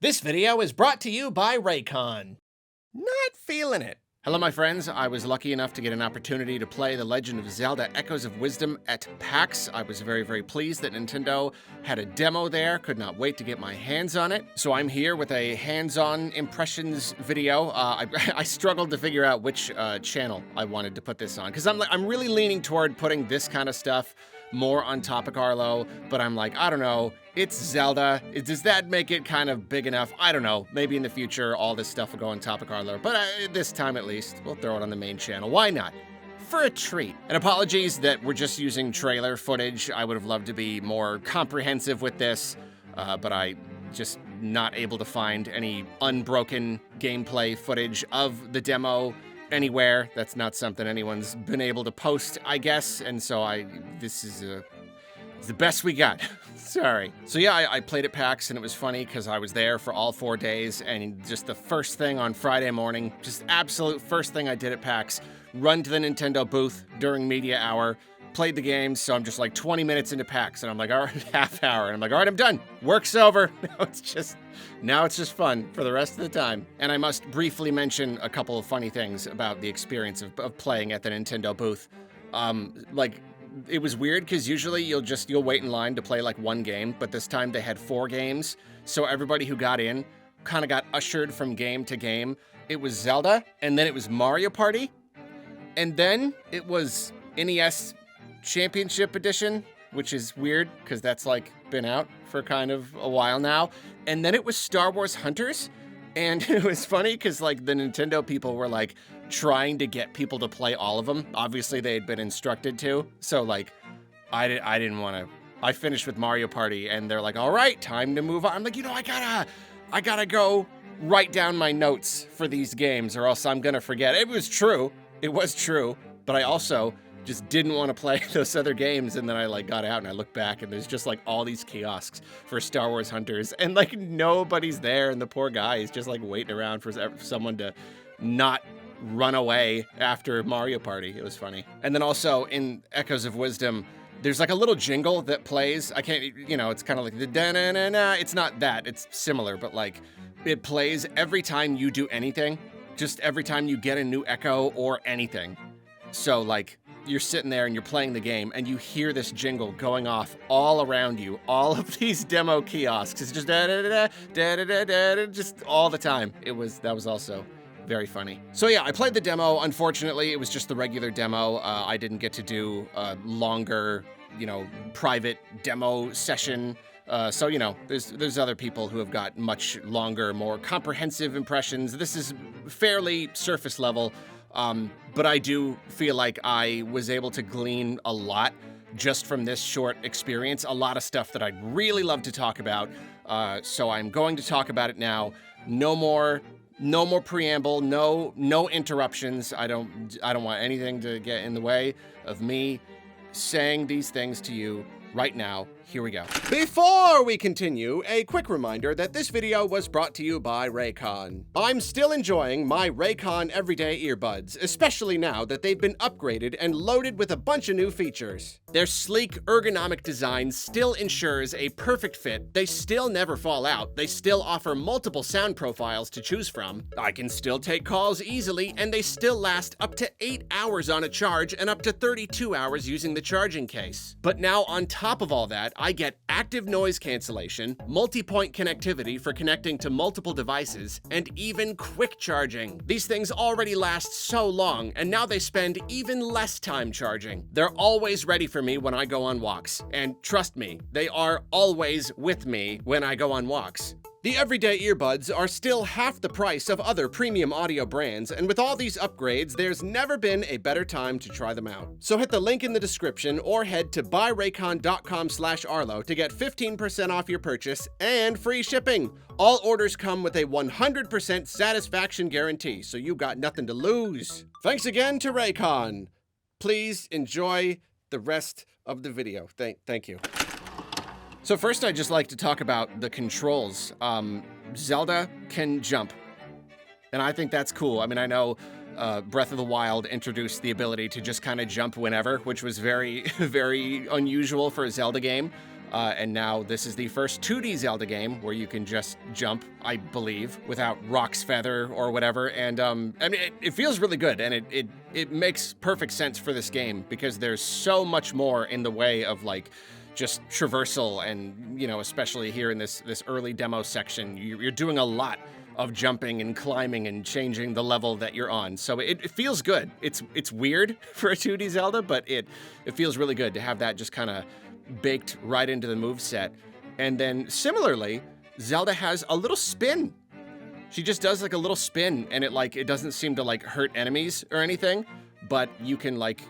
This video is brought to you by Raycon. Not feeling it. Hello, my friends. I was lucky enough to get an opportunity to play The Legend of Zelda Echoes of Wisdom at PAX. I was very, very pleased that Nintendo had a demo there. Could not wait to get my hands on it. So I'm here with a hands-on impressions video. I struggled to figure out which channel I wanted to put this on, because I'm really leaning toward putting this kind of stuff more on Topic Arlo, but I'm like, I don't know, it's Zelda. Does that make it kind of big enough? I don't know. Maybe in the future, all this stuff will go on Topic Arlo, but this time at least, we'll throw it on the main channel. Why not? For a treat. And apologies that we're just using trailer footage. I would have loved to be more comprehensive with this, but I just not able to find any unbroken gameplay footage of the demo anywhere. That's not something anyone's been able to post, I guess, and so this is it's the best we got. Sorry. So yeah, I played at PAX, and it was funny because I was there for all 4 days, and just the first thing on Friday morning, just absolute first thing I did at PAX, run to the Nintendo booth during media hour, played the game, so I'm just like 20 minutes into PAX, and I'm like, all right, half hour, and I'm like, all right, I'm done. Work's over. Now it's just fun for the rest of the time. And I must briefly mention a couple of funny things about the experience of playing at the Nintendo booth. It was weird because usually you'll wait in line to play like one game, but this time they had 4 games, so everybody who got in kind of got ushered from game to game. It was Zelda, and then it was Mario Party, and then it was NES Championship Edition, which is weird because that's like been out for kind of a while now. And then it was Star Wars Hunters, and it was funny because like the Nintendo people were like trying to get people to play all of them. Obviously they had been instructed to, so like I didn't want to. I finished with Mario Party, and they're like, all right, time to move on. I'm like, I gotta go write down my notes for these games or else I'm gonna forget. It was true, but I also just didn't want to play those other games, and then I like got out and I looked back, and there's just like all these kiosks for Star Wars Hunters, and like nobody's there, and the poor guy is just like waiting around for someone to not run away after Mario Party. It was funny. And then also in Echoes of Wisdom, there's like a little jingle that plays. I can't, it's kind of like the da-na-na-na. It's not that, it's similar, but like it plays every time you do anything, just every time you get a new Echo or anything. So like you're sitting there and you're playing the game and you hear this jingle going off all around you, all of these demo kiosks. It's just da-da-da-da, da-da-da-da, just all the time. That was also very funny. So yeah, I played the demo. Unfortunately, it was just the regular demo. I didn't get to do a longer, private demo session. So there's other people who have got much longer, more comprehensive impressions. This is fairly surface level. But I do feel like I was able to glean a lot just from this short experience, a lot of stuff that I'd really love to talk about. So I'm going to talk about it now. No more preamble, no interruptions. I don't want anything to get in the way of me saying these things to you right now. Here we go. Before we continue, a quick reminder that this video was brought to you by Raycon. I'm still enjoying my Raycon everyday earbuds, especially now that they've been upgraded and loaded with a bunch of new features. Their sleek, ergonomic design still ensures a perfect fit, they still never fall out, they still offer multiple sound profiles to choose from, I can still take calls easily, and they still last up to 8 hours on a charge and up to 32 hours using the charging case. But now on top of all that, I get active noise cancellation, multi-point connectivity for connecting to multiple devices, and even quick charging. These things already last so long, and now they spend even less time charging. They're always ready for me when I go on walks, and trust me, they are always with me when I go on walks. The everyday earbuds are still half the price of other premium audio brands, and with all these upgrades, there's never been a better time to try them out. So hit the link in the description or head to buyraycon.com/Arlo to get 15% off your purchase and free shipping. All orders come with a 100% satisfaction guarantee, so you've got nothing to lose. Thanks again to Raycon. Please enjoy the rest of the video. Thank you. So first, I'd just like to talk about the controls. Zelda can jump, and I think that's cool. I mean, I know Breath of the Wild introduced the ability to just kind of jump whenever, which was very, very unusual for a Zelda game. And now this is the first 2D Zelda game where you can just jump, I believe, without Rock's Feather or whatever. And I mean, it feels really good, and it makes perfect sense for this game because there's so much more in the way of like just traversal, and especially here in this early demo section, you're doing a lot of jumping and climbing and changing the level that you're on. So it feels good. It's weird for a 2D Zelda, but it feels really good to have that just kind of baked right into the moveset. And then similarly, Zelda has a little spin. She just does like a little spin, and it doesn't seem to like hurt enemies or anything, but you can like,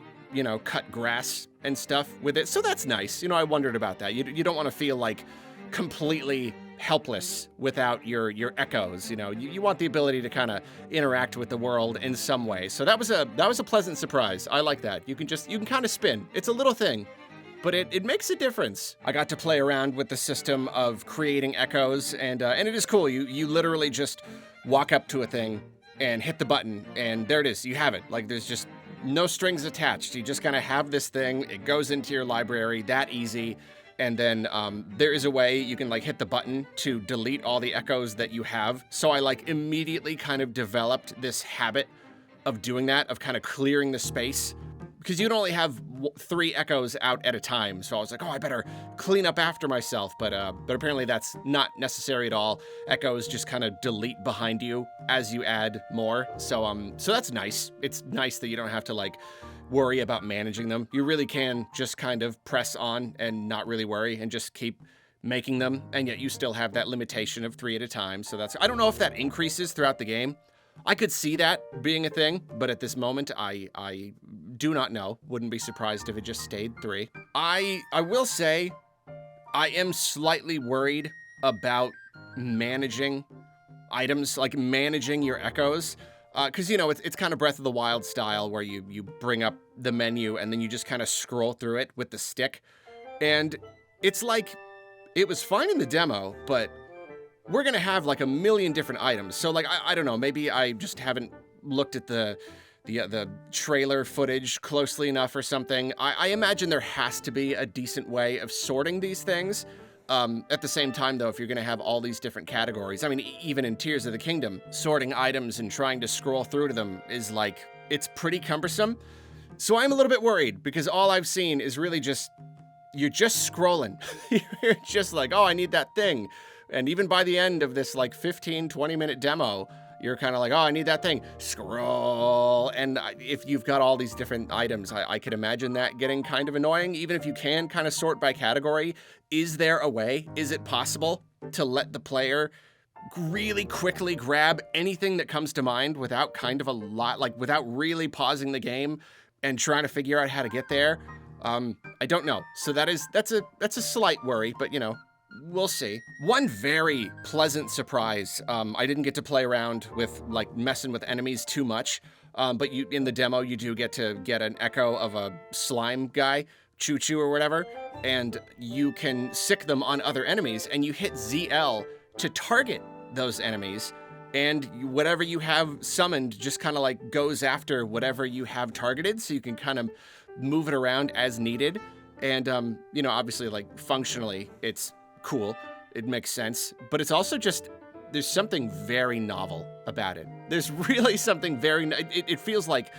cut grass and stuff with it. So that's nice. I wondered about that. You don't want to feel like completely helpless without your echoes. You want the ability to kind of interact with the world in some way. So that was a pleasant surprise. I like that. You can kind of spin. It's a little thing, but it makes a difference. I got to play around with the system of creating echoes, and it is cool. You literally just walk up to a thing and hit the button, and there it is. You have it. Like, there's just no strings attached. You just kind of have this thing. It goes into your library, that easy. And then there is a way you can like hit the button to delete all the echoes that you have. So I like immediately kind of developed this habit of doing that, of kind of clearing the space, because you'd only have 3 echoes out at a time. So I was like, oh, I better clean up after myself. But apparently that's not necessary at all. Echoes just kind of delete behind you as you add more. So that's nice. It's nice that you don't have to like worry about managing them. You really can just kind of press on and not really worry and just keep making them. And yet you still have that limitation of 3 at a time. So I don't know if that increases throughout the game. I could see that being a thing, but at this moment, I do not know. Wouldn't be surprised if it just stayed 3. I will say I am slightly worried about managing items, like managing your echoes. Because, it's kind of Breath of the Wild style where you bring up the menu and then you just kind of scroll through it with the stick. And it's like, it was fine in the demo, but we're going to have like a million different items. So like, I don't know, maybe I just haven't looked at the trailer footage closely enough or something. I imagine there has to be a decent way of sorting these things. At the same time, though, if you're going to have all these different categories, I mean, even in Tears of the Kingdom, sorting items and trying to scroll through to them is like, it's pretty cumbersome. So I'm a little bit worried because all I've seen is really just, you're just scrolling. You're just like, oh, I need that thing. And even by the end of this like 15, 20-minute demo, you're kind of like, oh, I need that thing. Scroll. And if you've got all these different items, I could imagine that getting kind of annoying, even if you can kind of sort by category. Is there a way? Is it possible to let the player really quickly grab anything that comes to mind without kind of a lot, like without really pausing the game and trying to figure out how to get there? I don't know. So that's a slight worry, but we'll see. One very pleasant surprise. I didn't get to play around with like messing with enemies too much, but in the demo you do get to get an echo of a slime guy, Choo Choo or whatever, and you can sick them on other enemies, and you hit ZL to target those enemies, and whatever you have summoned just kind of like goes after whatever you have targeted, so you can kind of move it around as needed. And obviously like functionally it's cool, it makes sense, but it's also just, there's something very novel about it. There's really something very, it feels like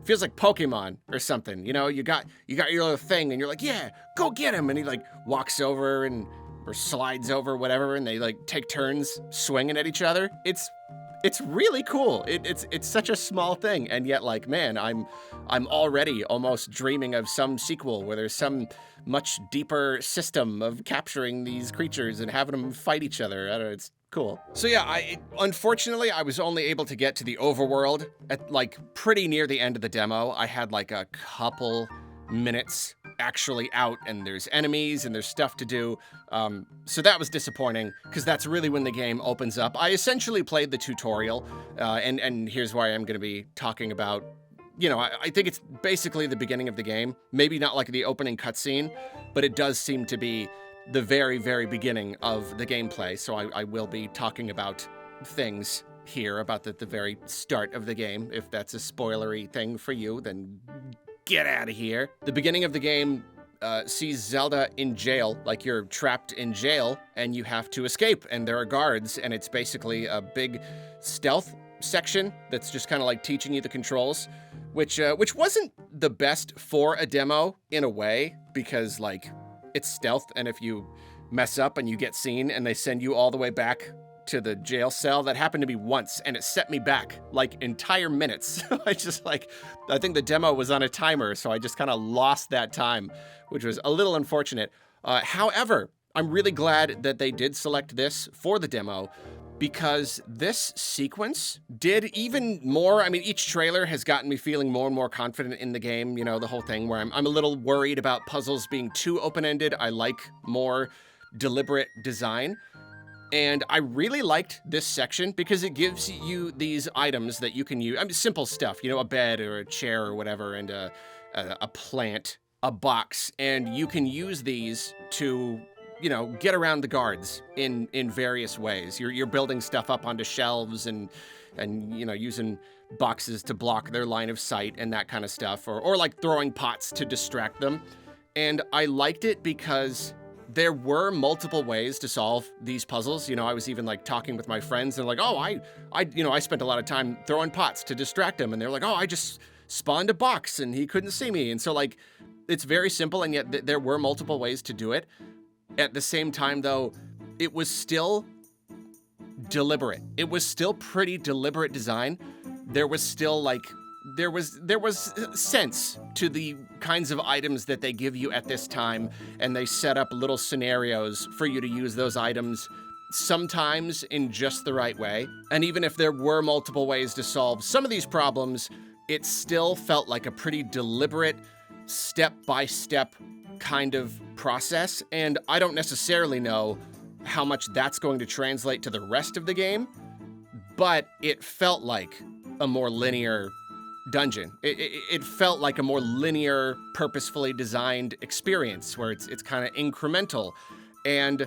Pokemon or something. You got your little thing and you're like, yeah, go get him. And he like walks over or slides over, whatever, and they like take turns swinging at each other. It's really cool. It's such a small thing, and yet like, man, I'm already almost dreaming of some sequel where there's some much deeper system of capturing these creatures and having them fight each other. I don't know, it's cool. So yeah, unfortunately I was only able to get to the overworld at like pretty near the end of the demo. I had like a couple minutes actually out, and there's enemies and there's stuff to do. So that was disappointing because that's really when the game opens up. I essentially played the tutorial, and here's why I'm going to be talking about. I think it's basically the beginning of the game. Maybe not like the opening cutscene, but it does seem to be the very, very beginning of the gameplay. So I will be talking about things here about the very start of the game. If that's a spoilery thing for you, then get out of here. The beginning of the game sees Zelda in jail, like you're trapped in jail and you have to escape, and there are guards, and it's basically a big stealth section that's just kind of like teaching you the controls, which wasn't the best for a demo in a way, because like it's stealth, and if you mess up and you get seen and they send you all the way back to the jail cell. That happened to me once, and it set me back like entire minutes. I think the demo was on a timer, so I just kind of lost that time, which was a little unfortunate. However, I'm really glad that they did select this for the demo, because this sequence did even more. I mean, each trailer has gotten me feeling more and more confident in the game. You know, the whole thing where I'm a little worried about puzzles being too open-ended. I like more deliberate design. And I really liked this section because it gives you these items that you can use. I mean, simple stuff, you know, a bed or a chair or whatever, and a plant, a box, and you can use these to, you know, get around the guards in various ways. You're building stuff up onto shelves and you know, using boxes to block their line of sight and that kind of stuff, or like throwing pots to distract them. And I liked it because there were multiple ways to solve these puzzles. You know, I was even like talking with my friends and like, oh, I spent a lot of time throwing pots to distract him. And they're like, oh, I just spawned a box and he couldn't see me. And so like, it's very simple, and yet there were multiple ways to do it. At the same time though, it was still deliberate. It was still pretty deliberate design. There was still like, there was sense to the kinds of items that they give you at this time, and they set up little scenarios for you to use those items, sometimes in just the right way. And even if there were multiple ways to solve some of these problems, it still felt like a pretty deliberate, step-by-step kind of process. And I don't necessarily know how much that's going to translate to the rest of the game, but it felt like a more linear dungeon. It felt like a more linear, purposefully designed experience where it's kind of incremental, and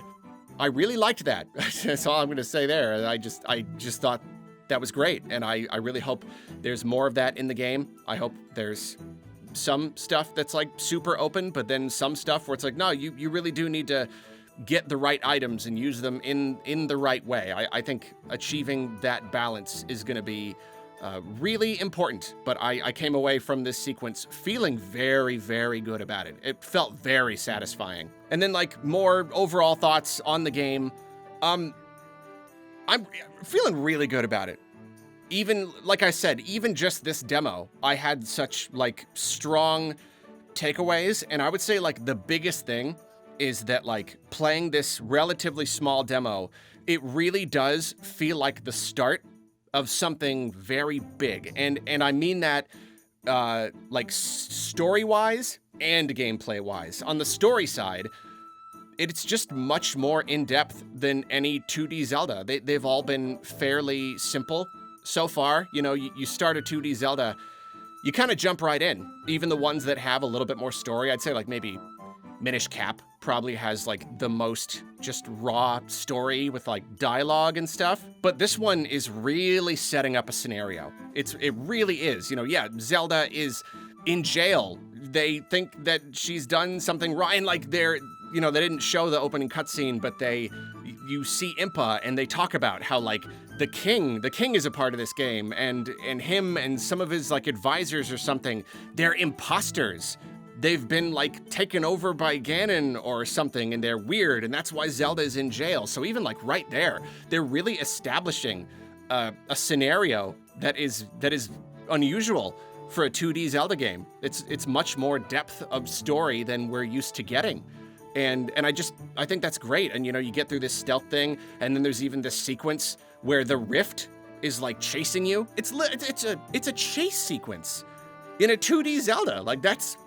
I really liked that. That's all I'm going to say there. I just thought that was great, and I really hope there's more of that in the game. I hope there's some stuff that's like super open, but then some stuff where it's like, no, you really do need to get the right items and use them in the right way. I think achieving that balance is going to be really important, but I came away from this sequence feeling very, very good about it. It felt very satisfying. And then like more overall thoughts on the game. I'm feeling really good about it. Even, like I said, even just this demo, I had such like strong takeaways, and I would say like the biggest thing is that like playing this relatively small demo, it really does feel like the start of something very big. And I mean that like story-wise and gameplay-wise. On the story side, it's just much more in-depth than any 2D Zelda. They've all been fairly simple so far. You know, you start a 2D Zelda, you kind of jump right in. Even the ones that have a little bit more story, I'd say like maybe Minish Cap probably has like the most just raw story with like dialogue and stuff. But this one is really setting up a scenario. It really is. You know, yeah, Zelda is in jail. They think that she's done something wrong. And like they didn't show the opening cutscene, but you see Impa and they talk about how like the king is a part of this game, and him and some of his like advisors or something, they're imposters. They've been like taken over by Ganon or something, and they're weird, and that's why Zelda is in jail. So even like right there, they're really establishing a scenario that is unusual for a 2D Zelda game. It's much more depth of story than we're used to getting. And I think that's great. And you know, you get through this stealth thing, and then there's even this sequence where the rift is like chasing you. It's a chase sequence in a 2D Zelda. Like that's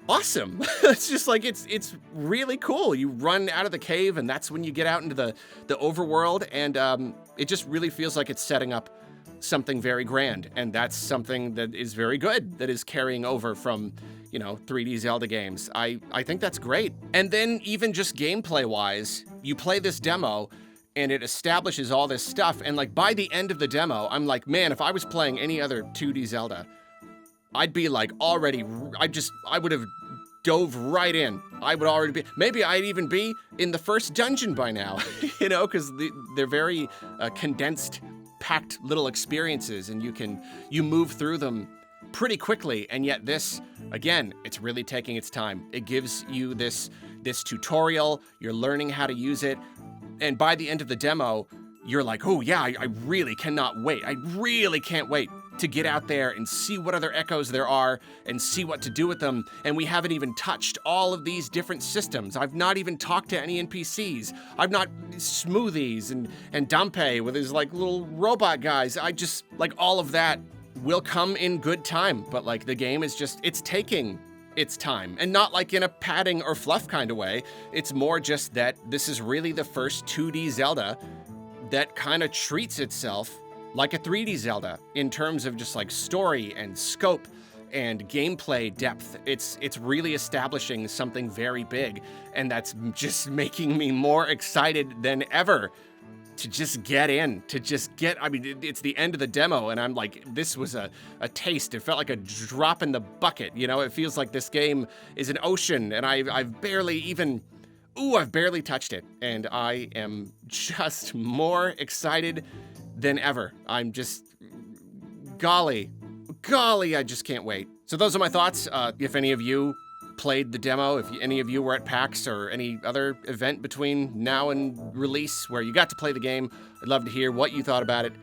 awesome. It's just like, it's really cool. You run out of the cave, and that's when you get out into the overworld, and it just really feels like it's setting up something very grand, and that's something that is very good, that is carrying over from, you know, 3D Zelda games. I think that's great. And then even just gameplay wise, you play this demo and it establishes all this stuff, and like by the end of the demo, I'm like, man, if I was playing any other 2D Zelda, I'd be like I would have dove right in. I would already be, maybe I'd even be in the first dungeon by now, you know, because they're very condensed, packed little experiences, and you move through them pretty quickly. And yet this, again, it's really taking its time. It gives you this tutorial, you're learning how to use it, and by the end of the demo, you're like, oh yeah, I really cannot wait. I really can't wait to get out there and see what other echoes there are and see what to do with them. And we haven't even touched all of these different systems. I've not even talked to any NPCs. I've not Smoothies and Dumpe with his like little robot guys. I just, like, all of that will come in good time. But like the game is just, it's taking its time, and not like in a padding or fluff kind of way. It's more just that this is really the first 2D Zelda that kind of treats itself like a 3D Zelda in terms of just like story and scope and gameplay depth. It's really establishing something very big, and that's just making me more excited than ever to just get in, I mean, it's the end of the demo, and I'm like, this was a taste. It felt like a drop in the bucket, you know? It feels like this game is an ocean, and I've barely touched it, and I am just more excited than ever. I'm just, golly, I just can't wait. So those are my thoughts. If any of you played the demo, if any of you were at PAX or any other event between now and release where you got to play the game, I'd love to hear what you thought about it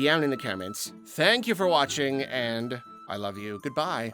down in the comments. Thank you for watching, and I love you. Goodbye.